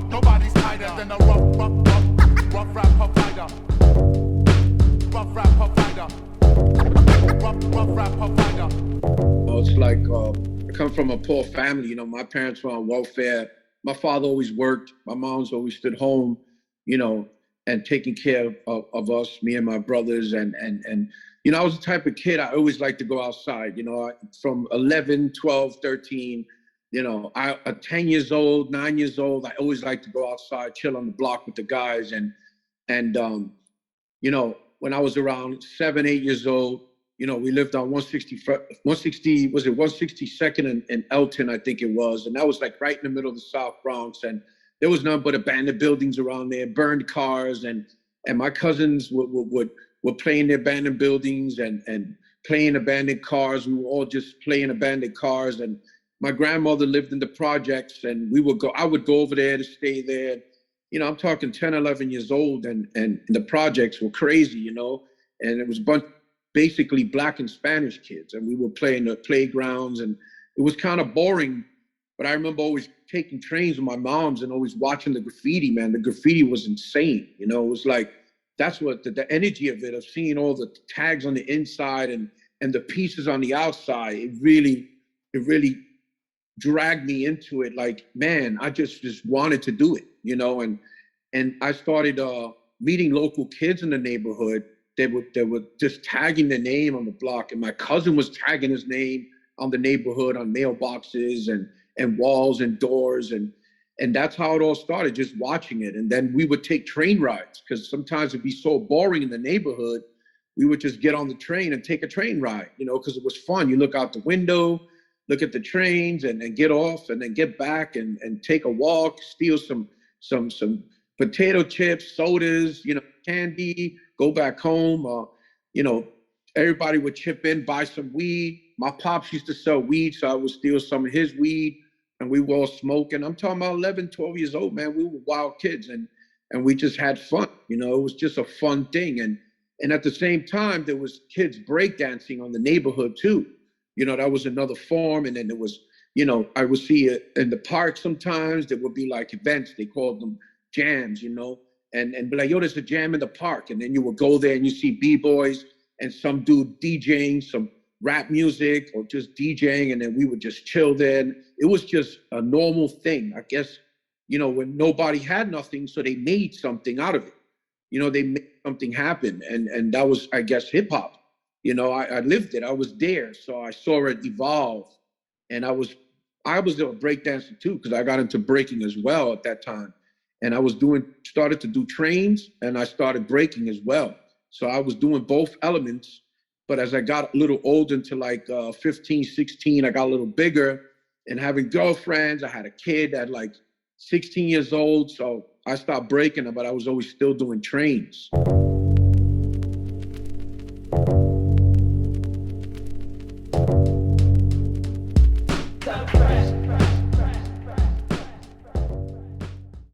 Nobody's tighter than a rough rapper fighter. Rough rapper fighter. Rough rapper fighter. It's like I come from a poor family. My parents were on welfare. My father always worked. My mom's always stood home, and taking care of us, me and my brothers. And I was the type of kid, I always liked to go outside. From 11, 12, 13, at 10 years old, 9 years old, I always liked to go outside, chill on the block with the guys. And when I was around 7, 8 years old, we lived on 160, was it 162nd and Elton, I think it was. And that was like right in the middle of the South Bronx. And there was none but abandoned buildings around there, burned cars. And my cousins would play in the abandoned buildings and play in abandoned cars. We were all just playing abandoned cars. And my grandmother lived in the projects, and I would go over there to stay there. I'm talking 10, 11 years old, and the projects were crazy, and it was a bunch basically Black and Spanish kids, and we would play in the playgrounds, and it was kind of boring. But I remember always taking trains with my moms and always watching the graffiti, man. The graffiti was insane. It was like, that's what the energy of it, of seeing all the tags on the inside and the pieces on the outside, it really dragged me into it. Like, man, I just wanted to do it, and I started meeting local kids in the neighborhood. They were just tagging the name on the block, and my cousin was tagging his name on the neighborhood, on mailboxes and walls and doors, and that's how it all started, just watching it. And then we would take train rides, because sometimes it'd be so boring in the neighborhood. We would just get on the train and take a train ride, because it was fun. You look out the window, look at the trains, and get off, and then get back and take a walk, steal some potato chips, sodas, candy, go back home. Everybody would chip in, buy some weed. My pops used to sell weed, so I would steal some of his weed, and we were all smoking. I'm talking about 11, 12 years old, man. We were wild kids, and we just had fun. It was just a fun thing. And at the same time, there was kids breakdancing on the neighborhood too. That was another form. And then there was, I would see it in the park sometimes. There would be like events, they called them jams, and be like, yo, there's a jam in the park. And then you would go there and you see B-boys and some dude DJing some rap music or just DJing. And then we would just chill there. And it was just a normal thing, I guess, when nobody had nothing. So they made something out of it. They made something happen. And that was, I guess, hip hop. I lived it. I was there. So I saw it evolve. And I was a breakdancer too, because I got into breaking as well at that time. And I was started to do trains, and I started breaking as well. So I was doing both elements. But as I got a little older, into like 15, 16, I got a little bigger and having girlfriends. I had a kid at like 16 years old. So I stopped breaking, but I was always still doing trains.